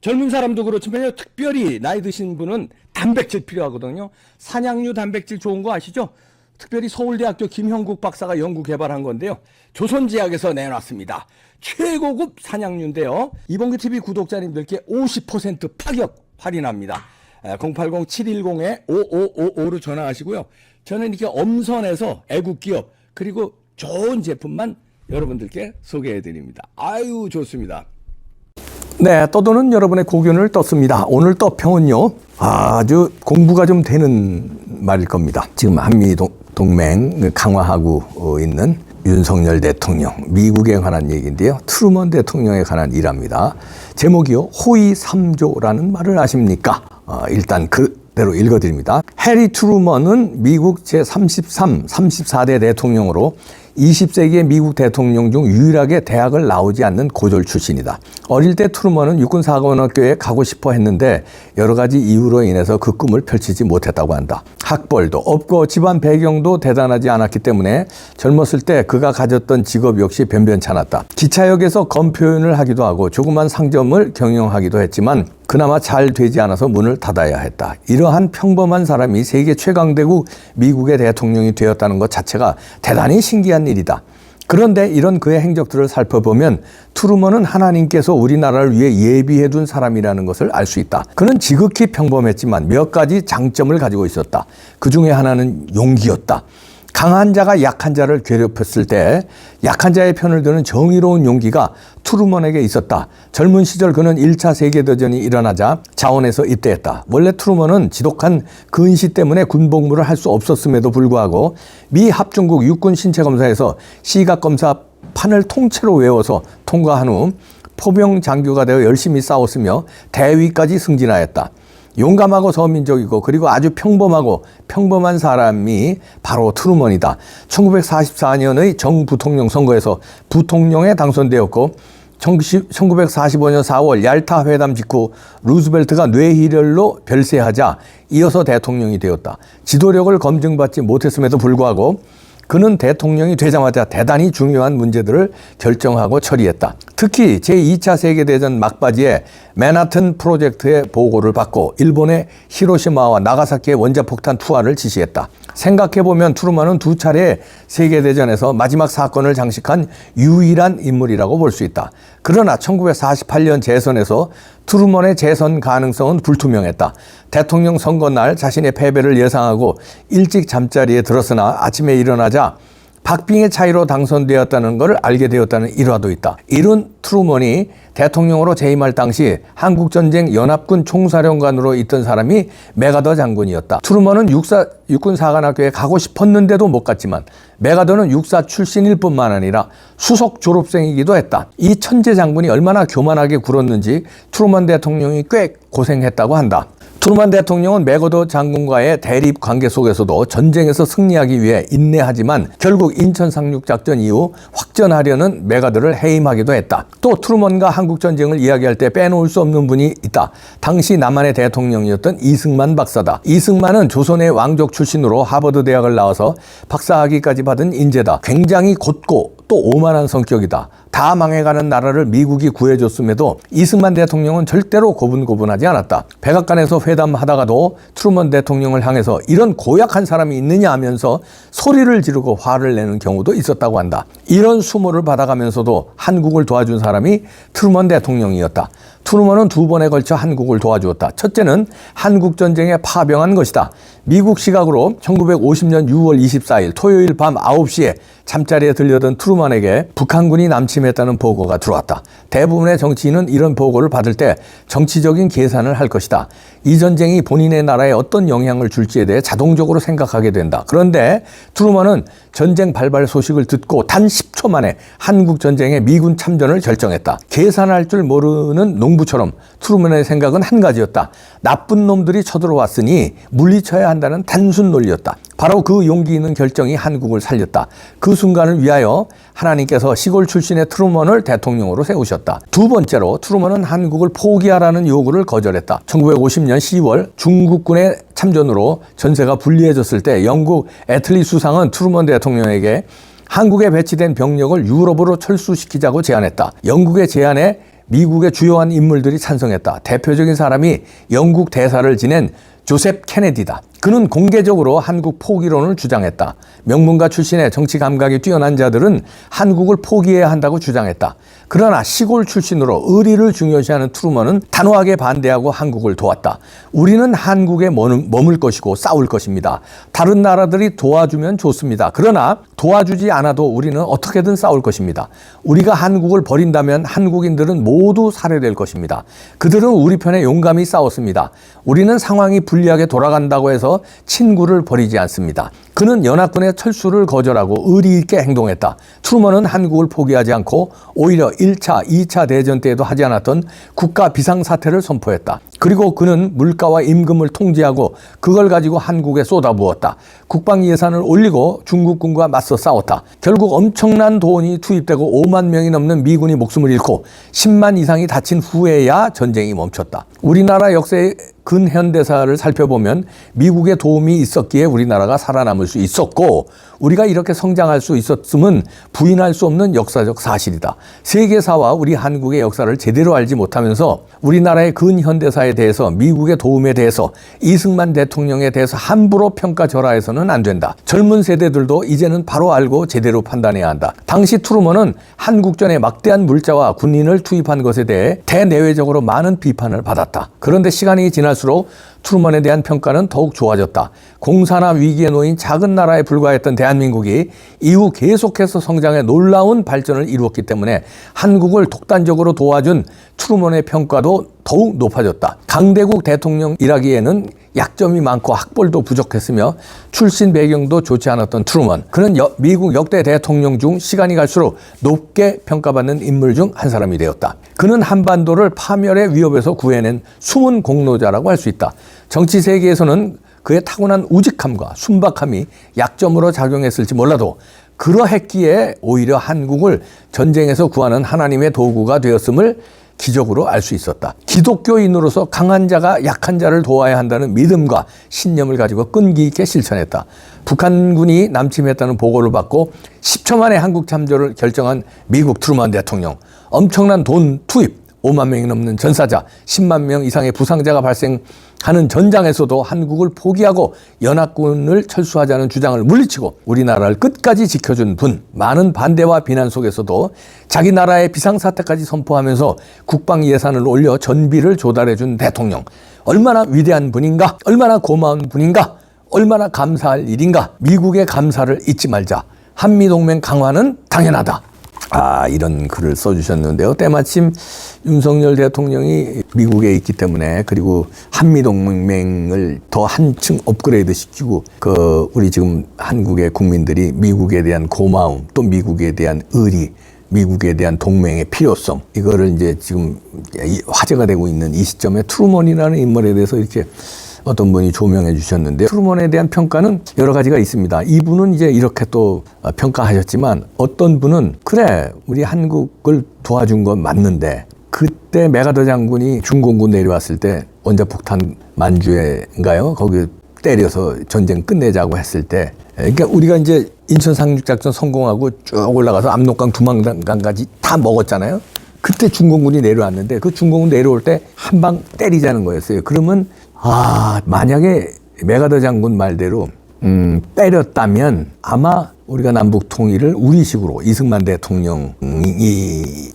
젊은 사람도 그렇지만요, 특별히 나이 드신 분은 단백질 필요하거든요. 산양류 단백질 좋은 거 아시죠? 특별히 서울대학교 김형국 박사가 연구 개발한 건데요. 조선제약에서 내놨습니다. 최고급 산양류인데요. 이봉규 TV 구독자님들께 50% 파격 할인합니다. 080-710-5555로 전화하시고요. 저는 이렇게 엄선해서 애국기업 그리고 좋은 제품만 여러분들께 소개해드립니다. 아유, 좋습니다. 네, 떠도는 여러분의 고견을 떴습니다. 오늘 떠평은요, 아주 공부가 좀 되는 말일 겁니다. 지금 한미동맹 강화하고 있는 윤석열 대통령, 미국에 관한 얘기인데요. 트루먼 대통령에 관한 일합니다. 제목이요, 호의 3조라는 말을 아십니까? 일단 그대로 읽어드립니다. 해리 트루먼은 미국 제33, 34대 대통령으로 20세기의 미국 대통령 중 유일하게 대학을 나오지 않는 고졸 출신이다. 어릴 때 트루먼은 육군사관학교에 가고 싶어 했는데 여러 가지 이유로 인해서 그 꿈을 펼치지 못했다고 한다. 학벌도 없고 집안 배경도 대단하지 않았기 때문에 젊었을 때 그가 가졌던 직업 역시 변변찮았다. 기차역에서 검표연을 하기도 하고 조그만 상점을 경영하기도 했지만 그나마 잘 되지 않아서 문을 닫아야 했다. 이러한 평범한 사람이 세계 최강대국 미국의 대통령이 되었다는 것 자체가 대단히 신기한 일이다. 그런데 이런 그의 행적들을 살펴보면 트루먼은 하나님께서 우리나라를 위해 예비해둔 사람이라는 것을 알 수 있다. 그는 지극히 평범했지만 몇 가지 장점을 가지고 있었다. 그 중에 하나는 용기였다. 강한 자가 약한 자를 괴롭혔을 때 약한 자의 편을 드는 정의로운 용기가 트루먼에게 있었다. 젊은 시절 그는 1차 세계대전이 일어나자 자원에서 입대했다. 원래 트루먼은 지독한 근시 때문에 군복무를 할 수 없었음에도 불구하고 미 합중국 육군 신체검사에서 시각검사 판을 통째로 외워서 통과한 후 포병 장교가 되어 열심히 싸웠으며 대위까지 승진하였다. 용감하고 서민적이고 그리고 아주 평범한 사람이 바로 트루먼이다. 1944년의 정부통령 선거에서 부통령에 당선되었고 1945년 4월 얄타 회담 직후 루즈벨트가 뇌희열로 별세하자 이어서 대통령이 되었다. 지도력을 검증받지 못했음에도 불구하고 그는 대통령이 되자마자 대단히 중요한 문제들을 결정하고 처리했다. 특히 제2차 세계대전 막바지에 맨하튼 프로젝트의 보고를 받고 일본의 히로시마와 나가사키의 원자폭탄 투하를 지시했다. 생각해보면 트루먼은 2차례 세계대전에서 마지막 사건을 장식한 유일한 인물이라고 볼 수 있다. 그러나 1948년 재선에서 트루먼의 재선 가능성은 불투명했다. 대통령 선거 날 자신의 패배를 예상하고 일찍 잠자리에 들었으나 아침에 일어나자 박빙의 차이로 당선되었다는 것을 알게 되었다는 일화도 있다. 이런 트루먼이 대통령으로 재임할 당시 한국전쟁 연합군 총사령관으로 있던 사람이 메가더 장군이었다. 트루먼은 육군사관학교에 가고 싶었는데도 못 갔지만 메가더는 육사 출신일 뿐만 아니라 수석 졸업생이기도 했다. 이 천재 장군이 얼마나 교만하게 굴었는지 트루먼 대통령이 꽤 고생했다고 한다. 트루먼 대통령은 메가더 장군과의 대립 관계 속에서도 전쟁에서 승리하기 위해 인내하지만 결국 인천 상륙작전 이후 확전하려는 메가더를 해임하기도 했다. 또 트루먼과 한국전쟁을 이야기할 때 빼놓을 수 없는 분이 있다. 당시 남한의 대통령이었던 이승만 박사다. 이승만은 조선의 왕족 출신으로 하버드 대학을 나와서 박사학위까지 받은 인재다. 굉장히 곧고 또 오만한 성격이다. 다 망해가는 나라를 미국이 구해줬음에도 이승만 대통령은 절대로 고분고분하지 않았다. 백악관에서 회담하다가도 트루먼 대통령을 향해서 이런 고약한 사람이 있느냐 하면서 소리를 지르고 화를 내는 경우도 있었다고 한다. 이런 수모를 받아가면서도 한국을 도와준 사람이 트루먼 대통령이었다. 트루먼은 2번에 걸쳐 한국을 도와주었다. 첫째는 한국전쟁에 파병한 것이다. 미국 시각으로 1950년 6월 24일 토요일 밤 9시에 잠자리에 들려던 트루먼에게 북한군이 남침했다는 보고가 들어왔다. 대부분의 정치인은 이런 보고를 받을 때 정치적인 계산을 할 것이다. 이 전쟁이 본인의 나라에 어떤 영향을 줄지에 대해 자동적으로 생각하게 된다. 그런데 트루먼은 전쟁 발발 소식을 듣고 단 10초 만에 한국전쟁의 미군 참전을 결정했다. 계산할 줄 모르는 농부처럼 트루먼의 생각은 한 가지였다. 나쁜 놈들이 쳐들어왔으니 물리쳐야 한다는 단순 논리였다. 바로 그 용기 있는 결정이 한국을 살렸다. 그 순간을 위하여 하나님께서 시골 출신의 트루먼을 대통령으로 세우셨다. 2번째로 트루먼은 한국을 포기하라는 요구를 거절했다. 1950년 10월 중국군의 참전으로 전세가 불리해졌을 때 영국 애틀리 수상은 트루먼 대통령에게 한국에 배치된 병력을 유럽으로 철수시키자고 제안했다. 영국의 제안에 미국의 주요한 인물들이 찬성했다. 대표적인 사람이 영국 대사를 지낸 조셉 케네디다. 그는 공개적으로 한국 포기론을 주장했다. 명문가 출신의 정치 감각이 뛰어난 자들은 한국을 포기해야 한다고 주장했다. 그러나 시골 출신으로 의리를 중요시하는 트루먼은 단호하게 반대하고 한국을 도왔다. 우리는 한국에 머물 것이고 싸울 것입니다. 다른 나라들이 도와주면 좋습니다. 그러나 도와주지 않아도 우리는 어떻게든 싸울 것입니다. 우리가 한국을 버린다면 한국인들은 모두 살해될 것입니다. 그들은 우리 편에 용감히 싸웠습니다. 우리는 상황이 불리하게 돌아간다고 해서 친구를 버리지 않습니다. 그는 연합군의 철수를 거절하고 의리 있게 행동했다. 트루먼은 한국을 포기하지 않고 오히려 1차, 2차 대전 때에도 하지 않았던 국가 비상사태를 선포했다. 그리고 그는 물가와 임금을 통제하고 그걸 가지고 한국에 쏟아부었다. 국방 예산을 올리고 중국군과 맞서 싸웠다. 결국 엄청난 돈이 투입되고 5만 명이 넘는 미군이 목숨을 잃고 10만 이상이 다친 후에야 전쟁이 멈췄다. 우리나라 역사의 근현대사를 살펴보면 미국의 도움이 있었기에 우리나라가 살아남을 수 있었고 우리가 이렇게 성장할 수 있었음은 부인할 수 없는 역사적 사실이다. 세계사와 우리 한국의 역사를 제대로 알지 못하면서 우리나라의 근현대사에 대해서 미국의 도움에 대해서 이승만 대통령에 대해서 함부로 평가절하해서는 안 된다. 젊은 세대들도 이제는 바로 알고 제대로 판단해야 한다. 당시 트루먼은 한국전에 막대한 물자와 군인을 투입한 것에 대해 대내외적으로 많은 비판을 받았다. 그런데 시간이 지날수록 트루먼에 대한 평가는 더욱 좋아졌다. 공산화 위기에 놓인 작은 나라에 불과했던 대한민국이 이후 계속해서 성장해 놀라운 발전을 이루었기 때문에 한국을 독단적으로 도와준 트루먼의 평가도 더욱 높아졌다. 강대국 대통령이라기에는 약점이 많고 학벌도 부족했으며 출신 배경도 좋지 않았던 트루먼. 그는 미국 역대 대통령 중 시간이 갈수록 높게 평가받는 인물 중 한 사람이 되었다. 그는 한반도를 파멸의 위협에서 구해낸 숨은 공로자라고 할 수 있다. 정치 세계에서는 그의 타고난 우직함과 순박함이 약점으로 작용했을지 몰라도 그러했기에 오히려 한국을 전쟁에서 구하는 하나님의 도구가 되었음을 기적으로 알 수 있었다. 기독교인으로서 강한 자가 약한 자를 도와야 한다는 믿음과 신념을 가지고 끈기 있게 실천했다. 북한군이 남침했다는 보고를 받고 10초 만에 한국 참전을 결정한 미국 트루먼 대통령. 엄청난 돈 투입, 5만 명이 넘는 전사자, 10만 명 이상의 부상자가 발생하는 전장에서도 한국을 포기하고 연합군을 철수하자는 주장을 물리치고 우리나라를 끝까지 지켜준 분. 많은 반대와 비난 속에서도 자기 나라의 비상사태까지 선포하면서 국방 예산을 올려 전비를 조달해준 대통령. 얼마나 위대한 분인가? 얼마나 고마운 분인가? 얼마나 감사할 일인가? 미국의 감사를 잊지 말자. 한미동맹 강화는 당연하다. 이런 글을 써주셨는데요. 때마침 윤석열 대통령이 미국에 있기 때문에 그리고 한미동맹을 더 한층 업그레이드 시키고 우리 지금 한국의 국민들이 미국에 대한 고마움 또 미국에 대한 의리 미국에 대한 동맹의 필요성 이거를 이제 지금 화제가 되고 있는 이 시점에 트루먼이라는 인물에 대해서 이렇게 어떤 분이 조명해 주셨는데 트루먼에 대한 평가는 여러 가지가 있습니다. 이분은 이제 이렇게 또 평가하셨지만 어떤 분은 그래 우리 한국을 도와준 건 맞는데 그때 메가더 장군이 중공군 내려왔을 때 원자폭탄 만주에인가요? 거기 때려서 전쟁 끝내자고 했을 때 그러니까 우리가 이제 인천 상륙작전 성공하고 쭉 올라가서 압록강 두만강까지 다 먹었잖아요. 그때 중공군이 내려왔는데 그 중공군 내려올 때 한 방 때리자는 거였어요. 그러면 만약에 메가더 장군 말대로 때렸다면 아마 우리가 남북 통일을 우리식으로 이승만 대통령이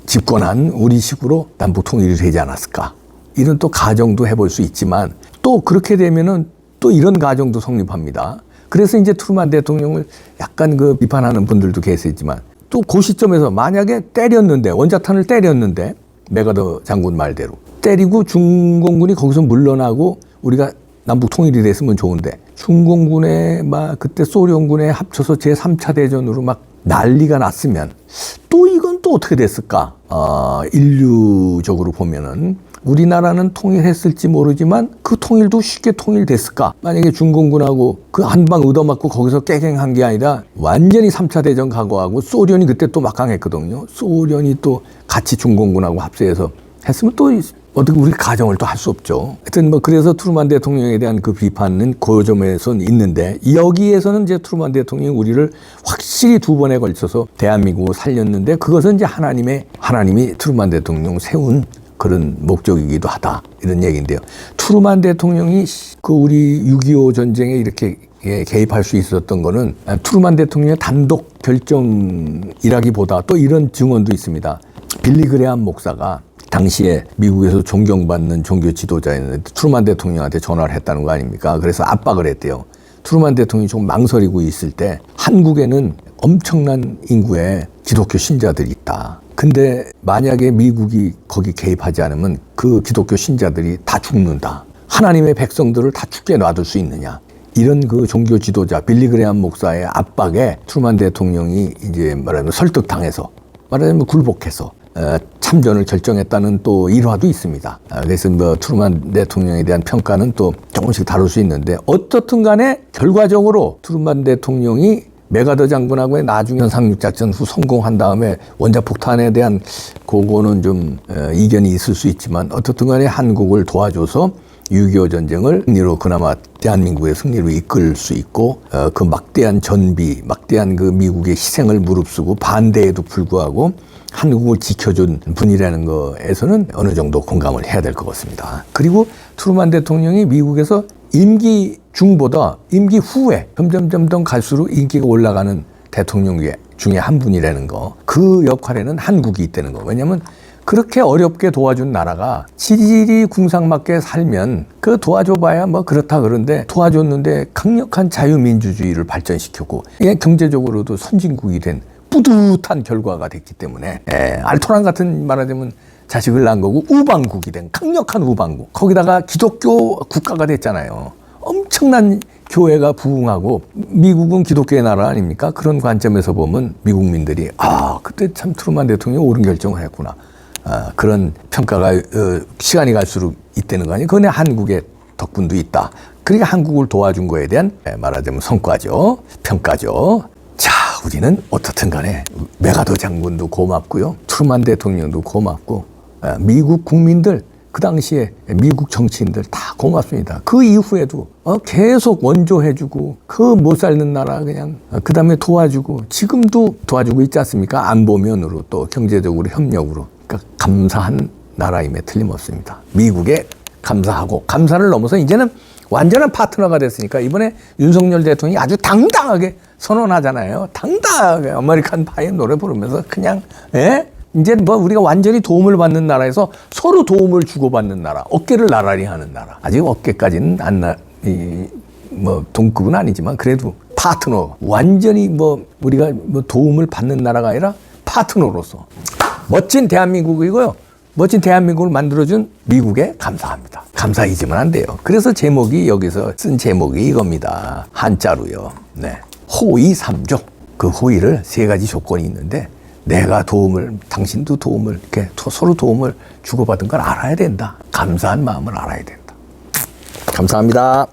집권한 우리식으로 남북 통일이 되지 않았을까. 이런 또 가정도 해볼 수 있지만 또 그렇게 되면은 또 이런 가정도 성립합니다. 그래서 이제 트루먼 대통령을 약간 비판하는 분들도 계시지만 또 그 시점에서 만약에 때렸는데 원자탄을 때렸는데 메가더 장군 말대로 때리고 중공군이 거기서 물러나고 우리가 남북 통일이 됐으면 좋은데 중공군에 그때 소련군에 합쳐서 제3차 대전으로 막 난리가 났으면 또 이건 또 어떻게 됐을까? 인류적으로 보면은 우리나라는 통일했을지 모르지만 그 통일도 쉽게 통일됐을까? 만약에 중공군하고 그 한 방 얻어맞고 거기서 깨갱한 게 아니라 완전히 3차 대전 각오하고 소련이 그때 또 막강했거든요. 소련이 또 같이 중공군하고 합세해서 했으면 또 어떻게 우리 가정을 또 할 수 없죠. 하여튼 뭐 그래서 트루만 대통령에 대한 그 비판은 그 점에서는 있는데 여기에서는 이제 트루만 대통령이 우리를 확실히 두 번에 걸쳐서 대한민국을 살렸는데 그것은 이제 하나님이 트루만 대통령 세운 그런 목적이기도 하다 이런 얘기인데요. 트루만 대통령이 그 우리 6.25 전쟁에 이렇게 개입할 수 있었던 거는 트루만 대통령의 단독 결정이라기보다 또 이런 증언도 있습니다. 빌리 그레함 목사가 당시에 미국에서 존경받는 종교 지도자였는데 트루만 대통령한테 전화를 했다는 거 아닙니까? 그래서 압박을 했대요. 트루만 대통령이 좀 망설이고 있을 때 한국에는 엄청난 인구의 기독교 신자들이 있다. 근데 만약에 미국이 거기 개입하지 않으면 그 기독교 신자들이 다 죽는다. 하나님의 백성들을 다 죽게 놔둘 수 있느냐. 이런 그 종교 지도자 빌리 그레함 목사의 압박에 트루만 대통령이 이제 말하자면 설득당해서 말하자면 굴복해서 참전을 결정했다는 또 일화도 있습니다. 그래서 뭐 트루만 대통령에 대한 평가는 또 조금씩 다룰 수 있는데 어떻든 간에 결과적으로 트루만 대통령이 메가더 장군하고의 나중에 상륙작전 후 성공한 다음에 원자폭탄에 대한 그거는 좀 이견이 있을 수 있지만 어떻든 간에 한국을 도와줘서 6.25 전쟁을 승리로 그나마 대한민국의 승리로 이끌 수 있고 그 막대한 전비, 막대한 그 미국의 희생을 무릅쓰고 반대에도 불구하고 한국을 지켜준 분이라는 거에서는 어느 정도 공감을 해야 될 것 같습니다. 그리고 트루만 대통령이 미국에서 임기 중보다 임기 후에 점점 갈수록 인기가 올라가는 대통령 중에 한 분이라는 거, 그 역할에는 한국이 있다는 거. 왜냐하면 그렇게 어렵게 도와준 나라가 지질이 궁상맞게 살면 그 도와줘봐야 뭐 그렇다 그런데 도와줬는데 강력한 자유민주주의를 발전시켰고 경제적으로도 선진국이 된 뿌듯한 결과가 됐기 때문에 알토란 같은 말하자면 자식을 낳은 거고 우방국이 된 강력한 우방국. 거기다가 기독교 국가가 됐잖아요. 엄청난 교회가 부흥하고 미국은 기독교의 나라 아닙니까? 그런 관점에서 보면 미국민들이 그때 참 트루만 대통령이 옳은 결정을 했구나. 그런 평가가 시간이 갈수록 있다는 거 아니에요. 그건 한국의 덕분도 있다. 그러니까 한국을 도와준 거에 대한 말하자면 성과죠. 평가죠. 자, 우리는 어떻든 간에 메가더 장군도 고맙고요. 트루만 대통령도 고맙고 미국 국민들 그 당시에 미국 정치인들 다 고맙습니다. 그 이후에도 계속 원조해주고 그 못 살는 나라 그냥 그 다음에 도와주고 지금도 도와주고 있지 않습니까? 안보면으로 또 경제적으로 협력으로. 그러니까 감사한 나라임에 틀림없습니다. 미국에 감사하고 감사를 넘어서 이제는 완전한 파트너가 됐으니까 이번에 윤석열 대통령이 아주 당당하게 선언하잖아요. 당당하게 아메리칸 파이의 노래 부르면서 그냥 이제 뭐 우리가 완전히 도움을 받는 나라에서 서로 도움을 주고받는 나라, 어깨를 나란히 하는 나라. 아직 어깨까지는 뭐 동급은 아니지만 그래도 파트너, 완전히 뭐 우리가 뭐 도움을 받는 나라가 아니라 파트너로서 멋진 대한민국이고요. 멋진 대한민국을 만들어준 미국에 감사합니다. 감사 잊으면 안 돼요. 그래서 제목이 여기서 쓴 제목이 이겁니다. 한자로요. 네. 호의 3조. 그 호의를 3가지 조건이 있는데 내가 당신도 도움을, 이렇게 서로 도움을 주고받은 걸 알아야 된다. 감사한 마음을 알아야 된다. 감사합니다.